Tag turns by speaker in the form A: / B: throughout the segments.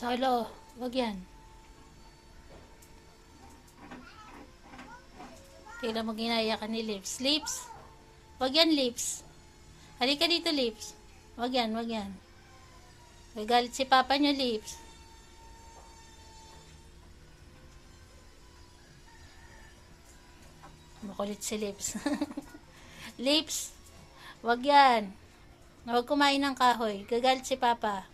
A: Solo, wag yan. Tingnan mo ginaya ka ni Lips. Lips, wag yan Lips. Halika dito Lips. Wag yan, wag yan. Nagalit si Papa niyo Lips. Makulit si Lips. Lips, wag yan. Huwag kumain ng kahoy. Gagalit si Papa.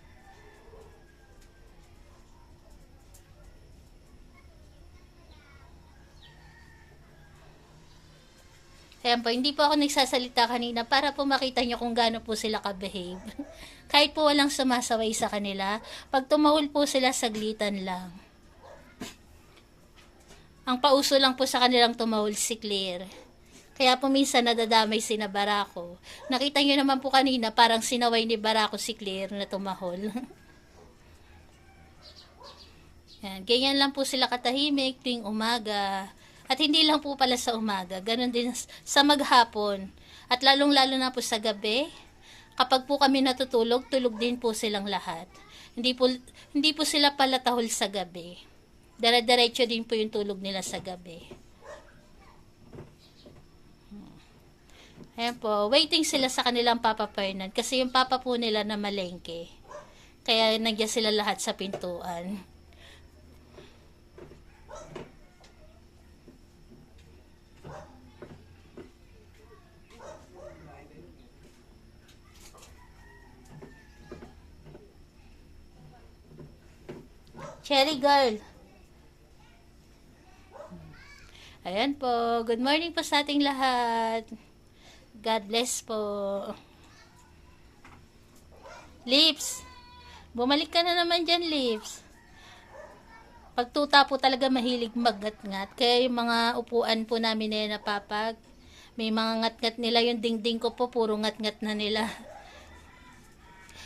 A: Ayan po, hindi po ako nagsasalita kanina para po makita nyo kung gaano po sila ka-behave. Kahit po walang sumasaway sa kanila, pag tumahol po sila, saglitan lang. Ang pauso lang po sa kanilang tumahol si Claire. Kaya po minsan nadadamay si na Barako. Nakita nyo naman po kanina, parang sinaway ni Barako si Claire na tumahol. Yan, ganyan lang po sila katahimik tuwing umaga. At hindi lang po pala sa umaga, ganun din sa maghapon. At lalong-lalo na po sa gabi, kapag po kami natutulog, tulog din po silang lahat. Hindi po sila pala tahol sa gabi. Dire-diretso din po yung tulog nila sa gabi. Ayan po, waiting sila sa kanilang Papa Fernan kasi yung papa po nila na malengke. Kaya nandiyan sila lahat sa pintuan. Cherry girl. Ayan po. Good morning po sa ating lahat. God bless po. Lips. Bumalik ka na naman dyan, Lips. Pagtuta po talaga mahilig maggat-ngat. Kaya yung mga upuan po namin na napapag, may mga ngat-ngat nila. Yung dingding ko po, puro ngat-ngat na nila.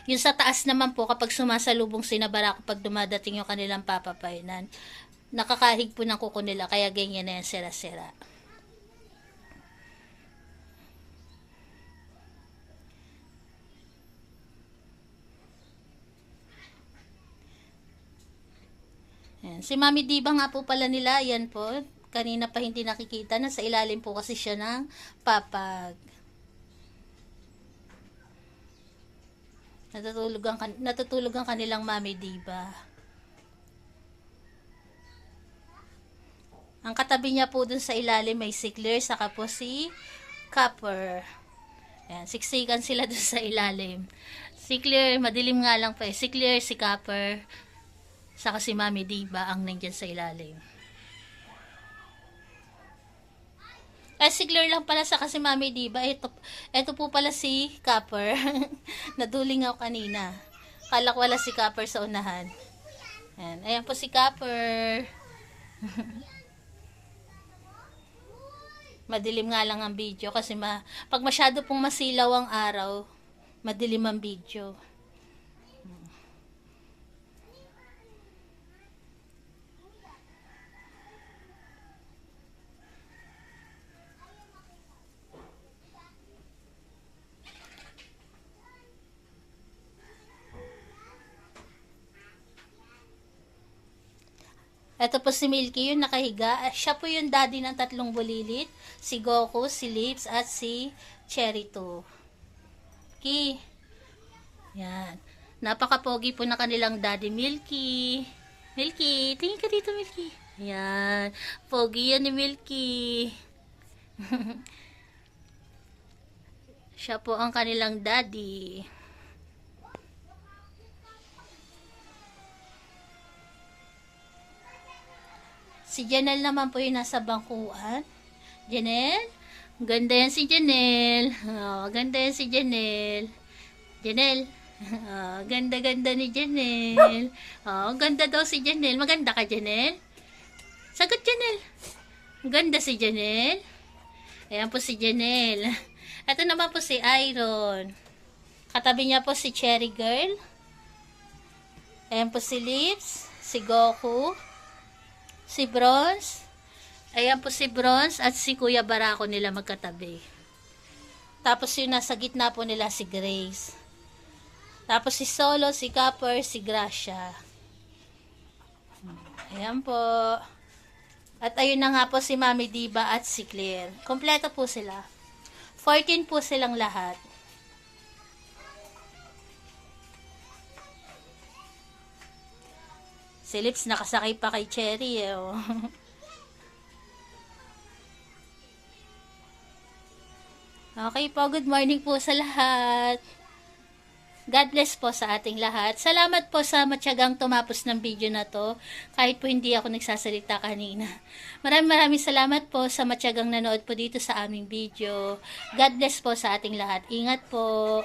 A: Yung sa taas naman po, kapag sumasalubong sinabara ko pag dumadating yung kanilang papapainan, nakakahig po ng kuko nila, kaya ganyan na yan sira-sira. Yan. Si Mami Diba nga po pala nila, yan po, kanina pa hindi nakikita, nasa ilalim po kasi siya ng papag. Natutulog ang kanilang Mami Diba. Ang katabi niya po dun sa ilalim may si Claire, saka po si Copper. Ayan, siksikan sila dun sa ilalim. Si Claire, madilim nga lang pa eh. Si Claire, si Copper, saka si Mami Diba ang nandyan sa ilalim. Si Claire lang pala sa kasi Mami Diba. Ito po pala si Copper. Naduling ako kanina. Kala ko wala si Copper sa unahan. Ayan po si Copper. Madilim nga lang ang video kasi pag masyado pong masilaw ang araw, madilim ang video. Ito po si Milky, yung nakahiga. Siya po yung daddy ng tatlong bulilit. Si Goku, si Lips, at si Cherry 2. Ki. Yan. Napaka-pogi po na kanilang daddy, Milky. Milky, tingin ka dito, Milky. Yan. Pogi yan ni Milky. Siya po ang kanilang daddy. Si Janelle naman po yung nasa bangkuan. Janelle? Ganda yan si Janelle. Oh, ganda yan si Janelle. Janelle? Oh, ganda-ganda ni Janelle. Oh, ganda daw si Janelle. Maganda ka, Janelle? Sagot, Janelle. Ganda si Janelle. Ayan po si Janelle. Ito naman po si Iron. Katabi niya po si Cherry Girl. Ayan po si Lips. Si Goku. Si Bronze. Ayan po si Bronze at si Kuya Barako nila magkatabi. Tapos yung nasa gitna po nila si Grace. Tapos si Solo, si Copper, si Gracia. Ayan po. At ayun na nga po si Mami Diva at si Claire. Kompleto po sila. 14 po silang lahat. Si Lips nakasakay pa kay Cherry eh. Oh. Okay po, good morning po sa lahat. God bless po sa ating lahat. Salamat po sa matyagang tumapos ng video na to. Kahit po hindi ako nagsasalita kanina. Maraming salamat po sa matyagang nanood po dito sa aming video. God bless po sa ating lahat. Ingat po.